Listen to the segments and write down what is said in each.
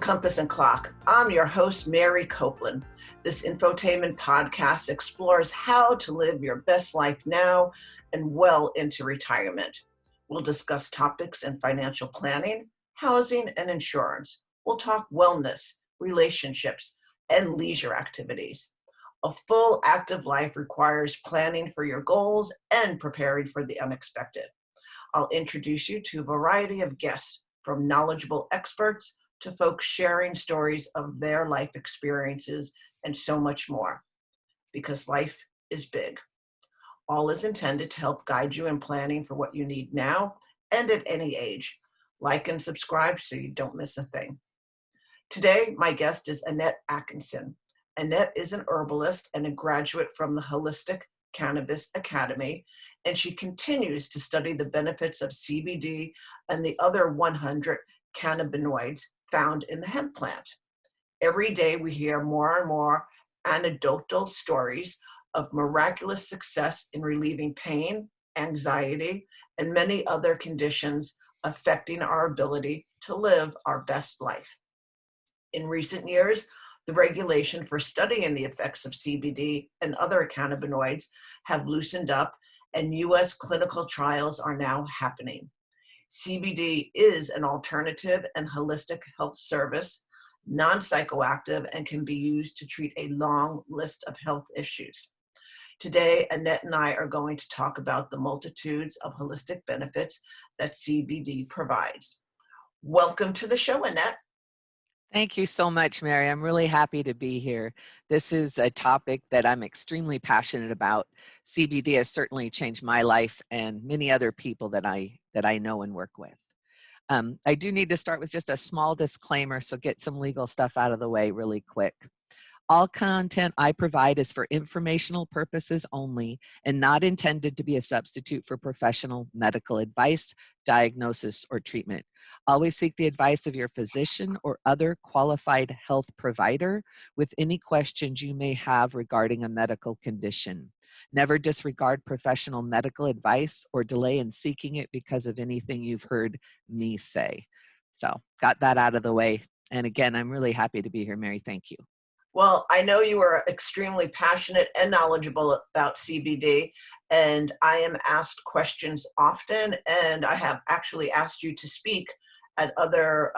Compass and Clock. I'm your host, Mary Copeland. This infotainment podcast explores how to live your best life now and well into retirement. We'll discuss topics in financial planning, housing, and insurance. We'll talk wellness, relationships, and leisure activities. A full active life requires planning for your goals and preparing for the unexpected. I'll introduce you to a variety of guests, from knowledgeable experts to folks sharing stories of their life experiences and so much more. Because life is big. All is intended to help guide you in planning for what you need now and at any age. Like and subscribe so you don't miss a thing. Today, my guest is Annette Atkinson. Annette is an herbalist and a graduate from the Holistic Cannabis Academy, and she continues to study the benefits of CBD and the other 100 cannabinoids found in the hemp plant. Every day we hear more and more anecdotal stories of miraculous success in relieving pain, anxiety, and many other conditions affecting our ability to live our best life. In recent years, the regulation for studying the effects of CBD and other cannabinoids have loosened up, and U.S. clinical trials are now happening. CBD is an alternative and holistic health service, non-psychoactive, and can be used to treat a long list of health issues. Today, Annette and I are going to talk about the multitudes of holistic benefits that CBD provides. Welcome to the show, Annette. Thank you so much, Mary. I'm really happy to be here. This is a topic that I'm extremely passionate about. CBD has certainly changed my life and many other people that I know and work with. I do need to start with just a small disclaimer, so get some legal stuff out of the way really quick. All content I provide is for informational purposes only and not intended to be a substitute for professional medical advice, diagnosis, or treatment. Always seek the advice of your physician or other qualified health provider with any questions you may have regarding a medical condition. Never disregard professional medical advice or delay in seeking it because of anything you've heard me say. So, got that out of the way. And again, I'm really happy to be here, Mary. Thank you. Well, I know you are extremely passionate and knowledgeable about CBD, and I am asked questions often, and I have actually asked you to speak at other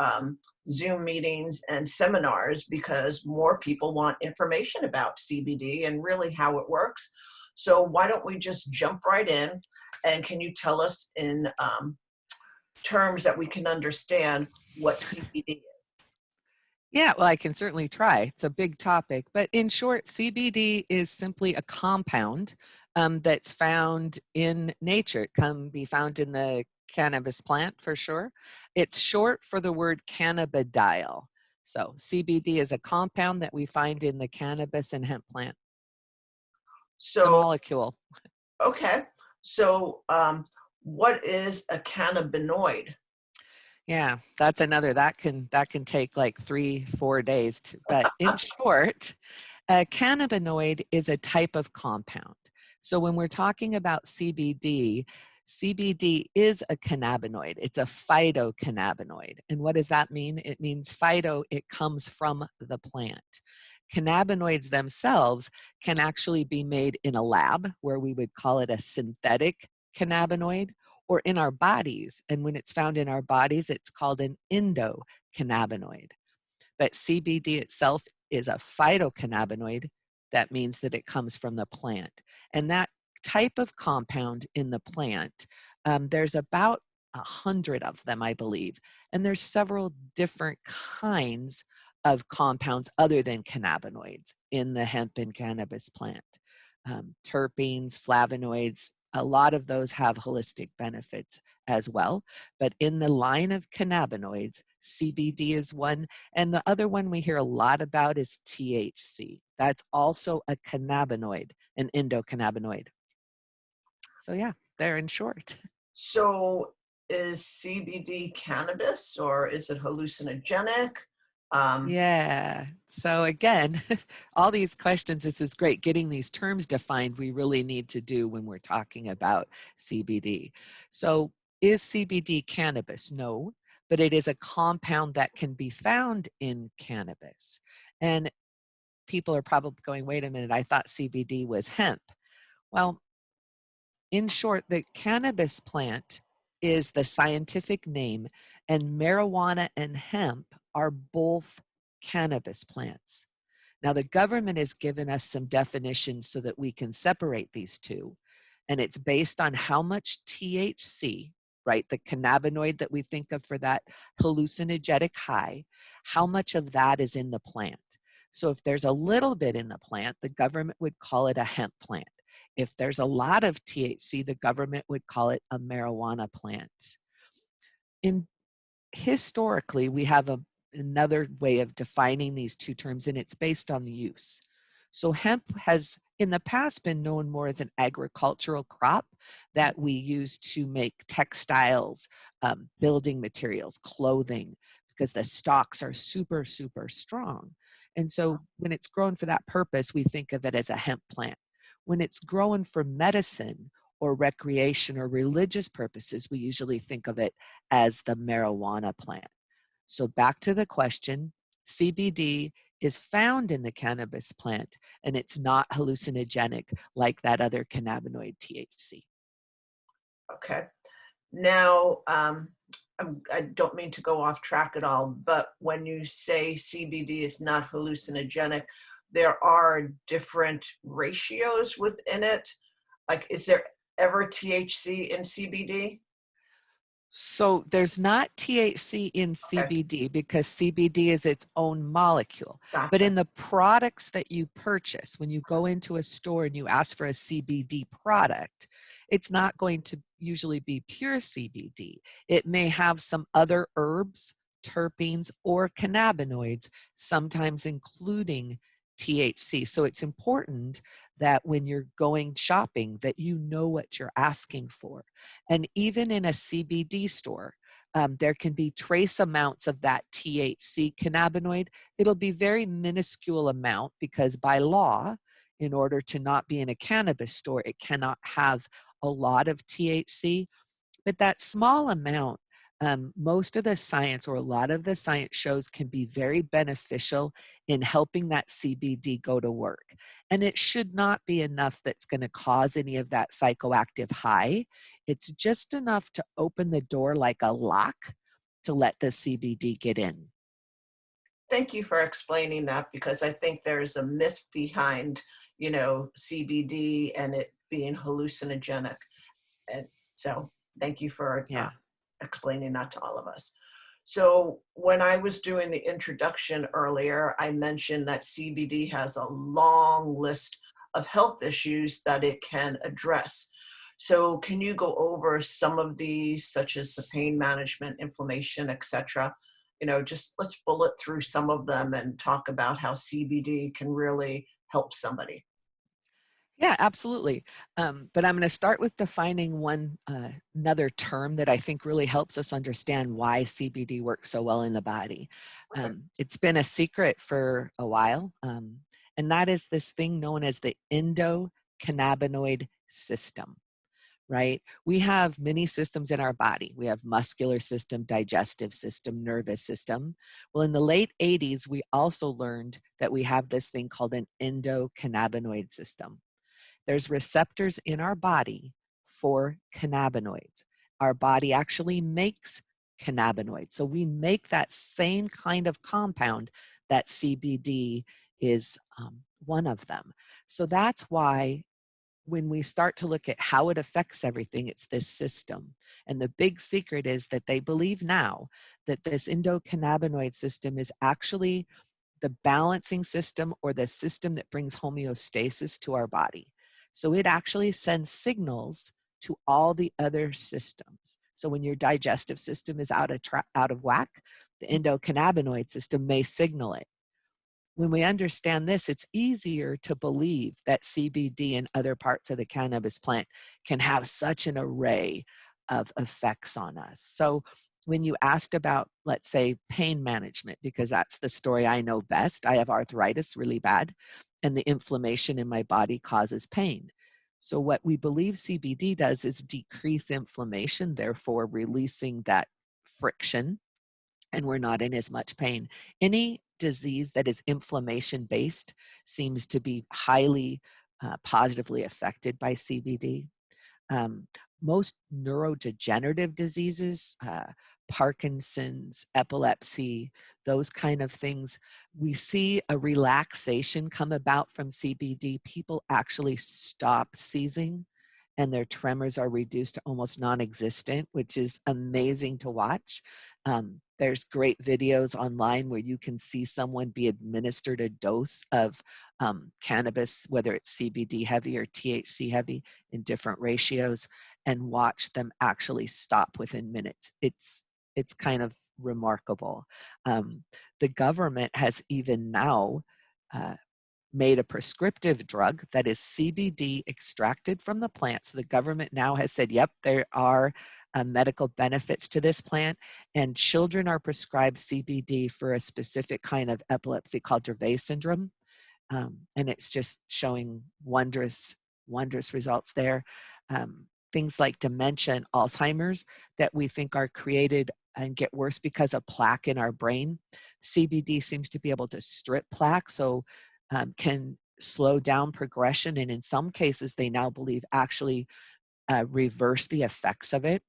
Zoom meetings and seminars because more people want information about CBD and really how it works. So why don't we just jump right in, and can you tell us in terms that we can understand what CBD is? Yeah, well, I can certainly try. It's a big topic, but in short, CBD is simply a compound that's found in nature. It can be found in the cannabis plant for sure. It's short for the word cannabidiol. So CBD is a compound that we find in the cannabis and hemp plant. So, it's a molecule. Okay. So what is a cannabinoid? Yeah, that's another, that can take like 3-4 days. But in short, a cannabinoid is a type of compound. So when we're talking about CBD, CBD is a cannabinoid. It's a phytocannabinoid. And what does that mean? It means phyto, it comes from the plant. Cannabinoids themselves can actually be made in a lab, where we would call it a synthetic cannabinoid, or in our bodies. And when it's found in our bodies, it's called an endocannabinoid. But CBD itself is a phytocannabinoid. That means that it comes from the plant. And that type of compound in the plant, there's about 100 of them, I believe. And there's several different kinds of compounds other than cannabinoids in the hemp and cannabis plant. Terpenes, flavonoids, a lot of those have holistic benefits as well. But in the line of cannabinoids, CBD is one. And the other one we hear a lot about is THC. That's also a cannabinoid, an endocannabinoid. So yeah, they're in short. So is CBD cannabis, or is it hallucinogenic? Yeah. So again, all these questions, this is great. Getting these terms defined, we really need to do when we're talking about CBD. So is CBD cannabis? No, but it is a compound that can be found in cannabis. And people are probably going, wait a minute, I thought CBD was hemp. Well, in short, the cannabis plant is the scientific name, and marijuana and hemp are both cannabis plants. Now, the government has given us some definitions so that we can separate these two, and it's based on how much THC, right, the cannabinoid that we think of for that hallucinogenic high, how much of that is in the plant. So if there's a little bit in the plant, the government would call it a hemp plant. If there's a lot of THC, the government would call it a marijuana plant. Historically, we have another way of defining these two terms, and it's based on the use. So hemp has in the past been known more as an agricultural crop that we use to make textiles, building materials, clothing, because the stalks are super, super strong. And so when it's grown for that purpose, we think of it as a hemp plant. When it's grown for medicine or recreation or religious purposes, we usually think of it as the marijuana plant. So back to the question, CBD is found in the cannabis plant, and it's not hallucinogenic like that other cannabinoid THC. Okay. Now, I don't mean to go off track at all, but when you say CBD is not hallucinogenic, there are different ratios within it. Like, is there ever THC in CBD? So there's not THC in Okay, CBD because CBD is its own molecule. But gotcha. in the products that you purchase, when you go into a store and you ask for a CBD product, it's not going to usually be pure CBD. It may have some other herbs, terpenes, or cannabinoids, sometimes including THC. So it's important that when you're going shopping that you know what you're asking for. And even in a CBD store, there can be trace amounts of that THC cannabinoid. It'll be very minuscule amount because by law, in order to not be in a cannabis store, it cannot have a lot of THC. But that small amount, most of the science or a lot of the science shows can be very beneficial in helping that CBD go to work. And it should not be enough that's going to cause any of that psychoactive high. It's just enough to open the door like a lock to let the CBD get in. Thank you for explaining that, because I think there's a myth behind, CBD and it being hallucinogenic. And so thank you for Yeah. explaining that to all of us. So when I was doing the introduction earlier, I mentioned that CBD has a long list of health issues that it can address. So can you go over some of these, such as the pain management, inflammation, etc.? Just let's bullet through some of them and talk about how CBD can really help somebody. Yeah, absolutely. But I'm going to start with defining another term that I think really helps us understand why CBD works so well in the body. Okay. It's been a secret for a while, and that is this thing known as the endocannabinoid system. Right? We have many systems in our body. We have muscular system, digestive system, nervous system. Well, in the late 80s, we also learned that we have this thing called an endocannabinoid system. There's receptors in our body for cannabinoids. Our body actually makes cannabinoids. So we make that same kind of compound that CBD is one of them. So that's why when we start to look at how it affects everything, it's this system. And the big secret is that they believe now that this endocannabinoid system is actually the balancing system or the system that brings homeostasis to our body. So it actually sends signals to all the other systems. So when your digestive system is out of whack, the endocannabinoid system may signal it. When we understand this, it's easier to believe that CBD and other parts of the cannabis plant can have such an array of effects on us. So when you asked about, let's say, pain management, because that's the story I know best, I have arthritis really bad, and the inflammation in my body causes pain. So what we believe CBD does is decrease inflammation, therefore releasing that friction and we're not in as much pain. Any disease that is inflammation based seems to be highly positively affected by CBD. Um, Most neurodegenerative diseases, Parkinson's, epilepsy, those kind of things, we see a relaxation come about from CBD. People actually stop seizing and their tremors are reduced to almost non-existent, which is amazing to watch. There's great videos online where you can see someone be administered a dose of cannabis, whether it's CBD heavy or THC heavy, in different ratios, and watch them actually stop within minutes. It's kind of remarkable. The government has even now made a prescriptive drug that is CBD extracted from the plant. So the government now has said, yep, there are medical benefits to this plant, and children are prescribed CBD for a specific kind of epilepsy called Dravet syndrome. And it's just showing wondrous results there. Things like dementia and Alzheimer's that we think are created and get worse because of plaque in our brain. CBD seems to be able to strip plaque, so can slow down progression, and in some cases they now believe actually reverse the effects of it.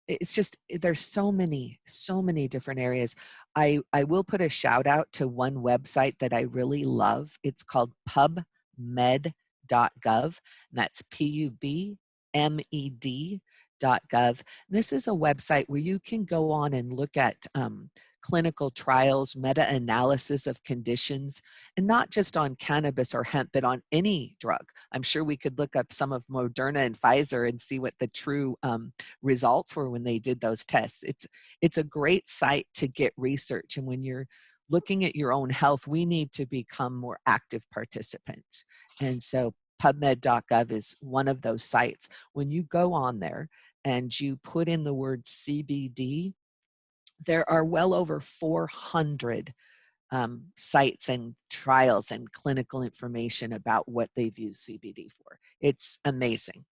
It's just, there's so many different areas. I will put a shout out to one website that I really love. It's called pubmed.gov, and that's pubmed.gov. This is a website where you can go on and look at clinical trials, meta-analysis of conditions, and not just on cannabis or hemp, but on any drug. I'm sure we could look up some of Moderna and Pfizer and see what the true results were when they did those tests. It's a great site to get research, and when you're looking at your own health, we need to become more active participants. And so PubMed.gov is one of those sites. When you go on there and you put in the word CBD, there are well over 400 sites and trials and clinical information about what they've used CBD for. It's amazing.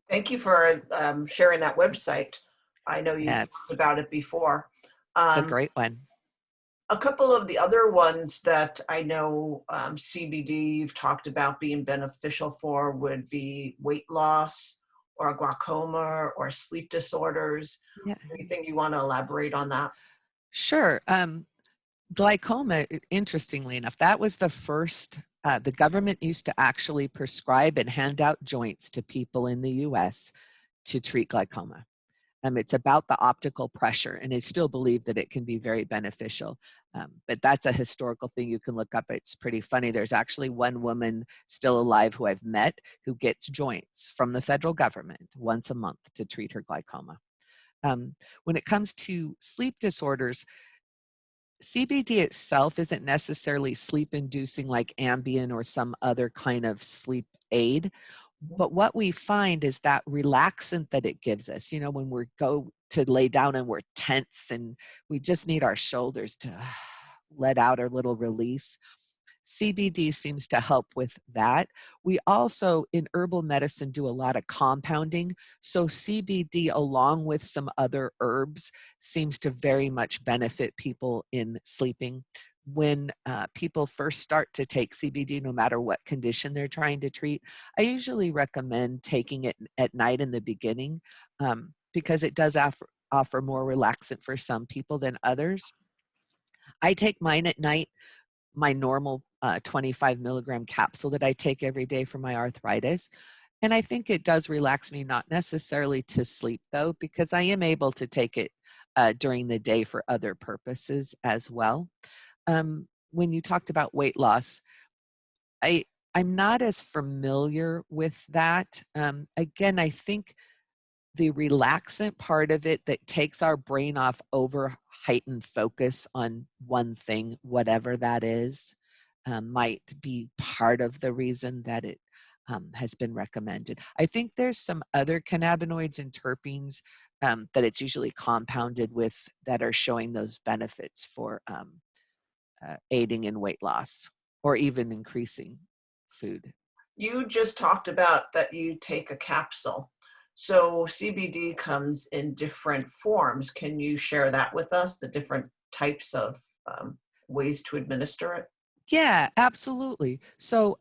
Thank you for sharing that website. I know you've Yeah, talked about it before. it's a great one. A couple of the other ones that I know CBD you've talked about being beneficial for would be weight loss or glaucoma or sleep disorders. Yeah, Anything you want to elaborate on that? sure. Glaucoma, interestingly enough, that was the first, the government used to actually prescribe and hand out joints to people in the US to treat glaucoma. It's about the optical pressure, and I still believe that it can be very beneficial. But that's a historical thing you can look up. It's pretty funny. There's actually one woman still alive who I've met who gets joints from the federal government once a month to treat her glaucoma. When it comes to sleep disorders, CBD itself isn't necessarily sleep inducing like Ambien or some other kind of sleep aid. But what we find is that relaxant that it gives us, you know, when we go to lay down and we're tense and we just need our shoulders to let out our little release. CBD seems to help with that. We also, in herbal medicine, do a lot of compounding. So CBD, along with some other herbs, seems to very much benefit people in sleeping. When people first start to take CBD, no matter what condition they're trying to treat, I usually recommend taking it at night in the beginning because it does offer more relaxant for some people than others. I take mine at night, my normal 25 milligram capsule that I take every day for my arthritis. And I think it does relax me, not necessarily to sleep though, because I am able to take it during the day for other purposes as well. When you talked about weight loss, I'm not as familiar with that. Again, I think the relaxant part of it that takes our brain off over heightened focus on one thing, whatever that is, might be part of the reason that it has been recommended. I think there's some other cannabinoids and terpenes that it's usually compounded with that are showing those benefits for aiding in weight loss or even increasing food. You just talked about that you take a capsule. So CBD comes in different forms. Can you share that with us, the different types of ways to administer it? Yeah, absolutely. So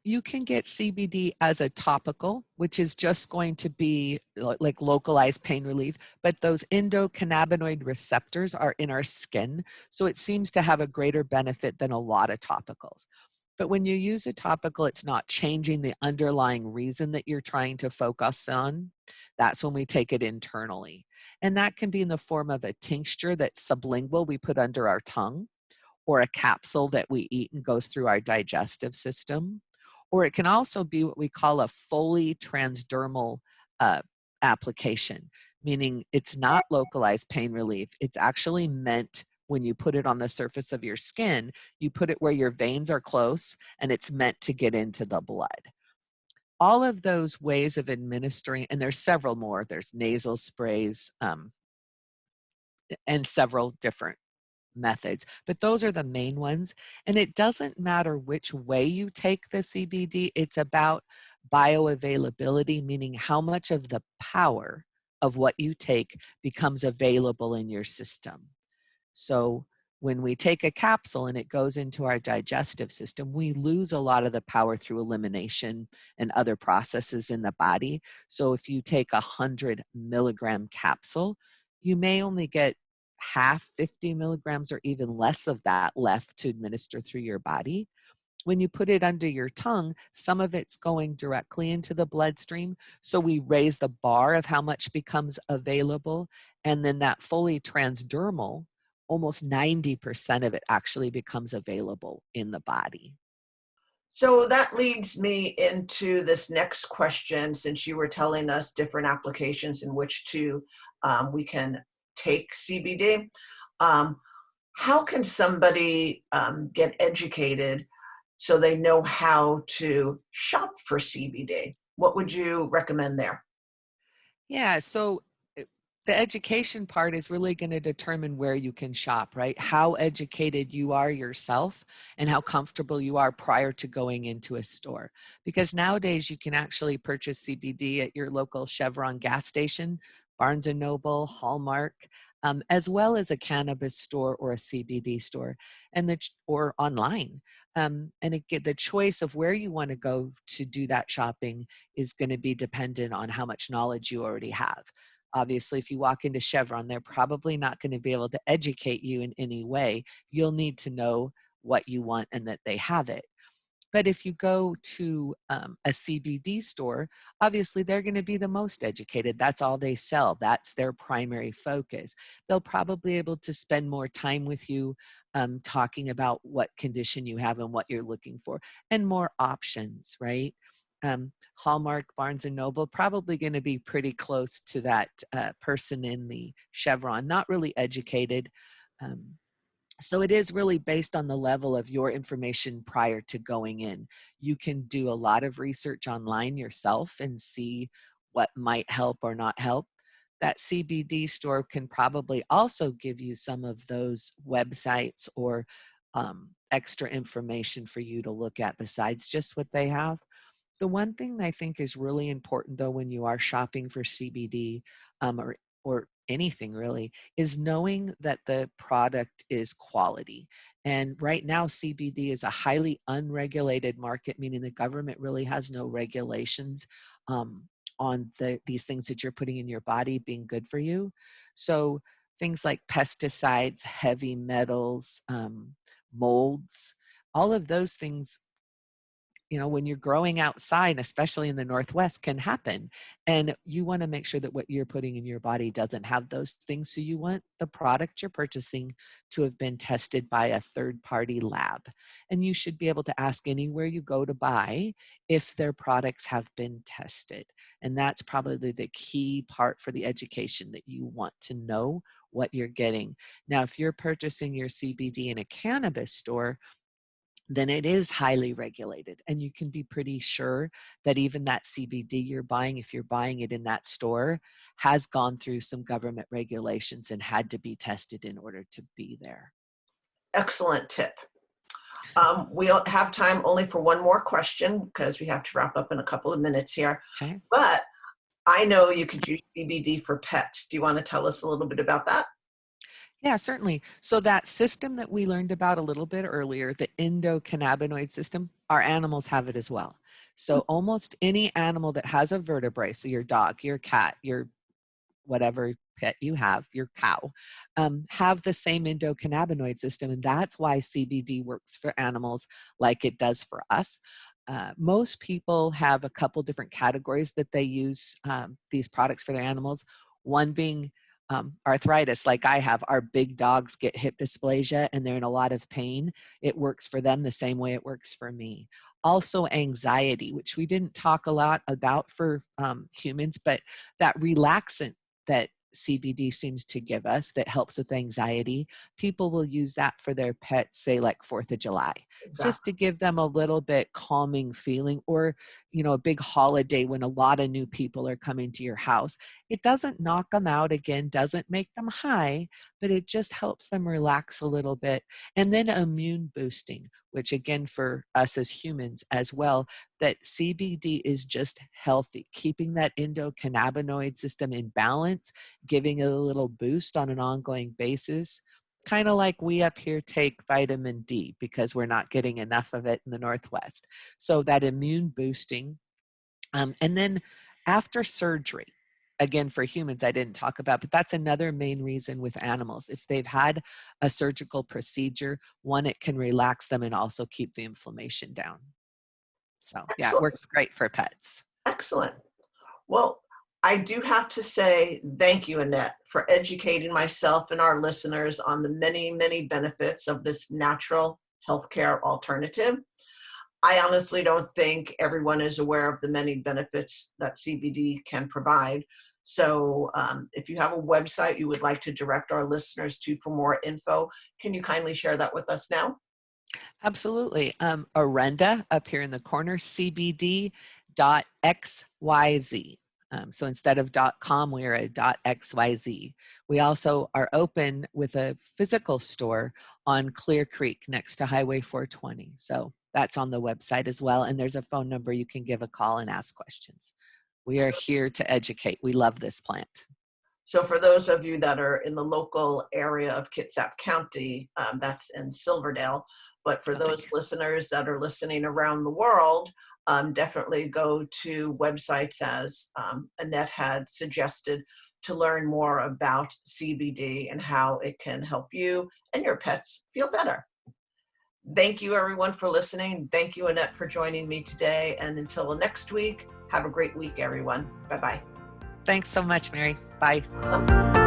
you can get CBD as a topical, which is just going to be like localized pain relief, but those endocannabinoid receptors are in our skin. So it seems to have a greater benefit than a lot of topicals. But when you use a topical, it's not changing the underlying reason that you're trying to focus on. That's when we take it internally. And that can be in the form of a tincture that's sublingual, we put under our tongue, or a capsule that we eat and goes through our digestive system. Or it can also be what we call a fully transdermal uh, application, meaning it's not localized pain relief. It's actually meant when you put it on the surface of your skin, you put it where your veins are close, and it's meant to get into the blood. All of those ways of administering, and there's several more, there's nasal sprays, and several different methods, but those are the main ones. And it doesn't matter which way you take the CBD, it's about bioavailability, meaning how much of the power of what you take becomes available in your system. So when we take a capsule and it goes into our digestive system, we lose a lot of the power through elimination and other processes in the body. So if you take 100 milligram capsule, you may only get half, 50 milligrams or even less of that left to administer through your body. When you put it under your tongue, some of it's going directly into the bloodstream. So we raise the bar of how much becomes available. And then that fully transdermal, almost 90% of it actually becomes available in the body. So that leads me into this next question, since you were telling us different applications in which to we can take CBD. Um, how can somebody get educated so they know how to shop for CBD? What would you recommend there? Yeah, so the education part is really going to determine where you can shop, right? How educated you are yourself and how comfortable you are prior to going into a store. Because nowadays you can actually purchase CBD at your local Chevron gas station, Barnes and Noble, Hallmark, as well as a cannabis store or a CBD store, or online. And again, the choice of where you want to go to do that shopping is going to be dependent on how much knowledge you already have. Obviously, if you walk into Chevron, they're probably not going to be able to educate you in any way. You'll need to know what you want and that they have it. But if you go to a CBD store, obviously they're going to be the most educated. That's all they sell. That's their primary focus. They'll probably be able to spend more time with you talking about what condition you have and what you're looking for, and more options, right? Hallmark, Barnes and Noble, probably going to be pretty close to that person in the Chevron, not really educated. Um, so it is really based on the level of your information prior to going in. You can do a lot of research online yourself and see what might help or not help. That CBD store can probably also give you some of those websites or extra information for you to look at besides just what they have. The one thing I think is really important though when you are shopping for CBD or anything really is knowing that the product is quality. And right now CBD is a highly unregulated market, meaning the government really has no regulations on these things that you're putting in your body being good for you. So things like pesticides, heavy metals, molds, all of those things, when you're growing outside, especially in the Northwest, can happen. And you want to make sure that what you're putting in your body doesn't have those things. So you want the product you're purchasing to have been tested by a third-party lab. And you should be able to ask anywhere you go to buy if their products have been tested. And that's probably the key part for the education, that you want to know what you're getting. Now, if you're purchasing your CBD in a cannabis store, then it is highly regulated. And you can be pretty sure that even that CBD you're buying, if you're buying it in that store, has gone through some government regulations and had to be tested in order to be there. Excellent tip. We'll have time only for one more question because we have to wrap up in a couple of minutes here. Okay. But I know you could use CBD for pets. Do you want to tell us a little bit about that? Yeah, certainly. So that system that we learned about a little bit earlier, the endocannabinoid system, our animals have it as well. So almost any animal that has a vertebrae, so your dog, your cat, your whatever pet you have, your cow, have the same endocannabinoid system. And that's why CBD works for animals like it does for us. Most people have a couple different categories that they use these products for their animals. One being arthritis, like I have. Our big dogs get hip dysplasia and they're in a lot of pain. It works for them the same way it works for me. Also, anxiety, which we didn't talk a lot about for humans, but that relaxant that CBD seems to give us that helps with anxiety, people will use that for their pets, say like 4th of July, just Exactly. to give them a little bit calming feeling, or, you know, a big holiday when a lot of new people are coming to your house. It doesn't knock them out again, doesn't make them high, but it just helps them relax a little bit. And then immune boosting, which again, for us as humans as well, that CBD is just healthy, keeping that endocannabinoid system in balance, giving it a little boost on an ongoing basis. Kind of like we up here take vitamin D because we're not getting enough of it in the Northwest. So that immune boosting. And then after surgery, again, for humans, I didn't talk about, but that's another main reason with animals. If they've had a surgical procedure, one, it can relax them and also keep the inflammation down. So yeah, it Excellent. works great for pets. Excellent. Well, I do have to say thank you, Annette, for educating myself and our listeners on the many, many benefits of this natural healthcare alternative. I honestly don't think everyone is aware of the many benefits that CBD can provide. So if you have a website you would like to direct our listeners to for more info, can you kindly share that with us now? Absolutely. Arenda up here in the corner, cbd.xyz. So instead of .com, we're a .xyz. We also are open with a physical store on Clear Creek next to Highway 420. So that's on the website as well. And there's a phone number you can give a call and ask questions. We are here to educate. We love this plant. So for those of you that are in the local area of Kitsap County, that's in Silverdale. But for Oh, thank those you. listeners that are listening around the world, definitely go to websites as Annette had suggested to learn more about CBD and how it can help you and your pets feel better. Thank you everyone for listening. Thank you, Annette, for joining me today. And until next week, have a great week, everyone. Bye-bye. Thanks so much, Mary. Bye.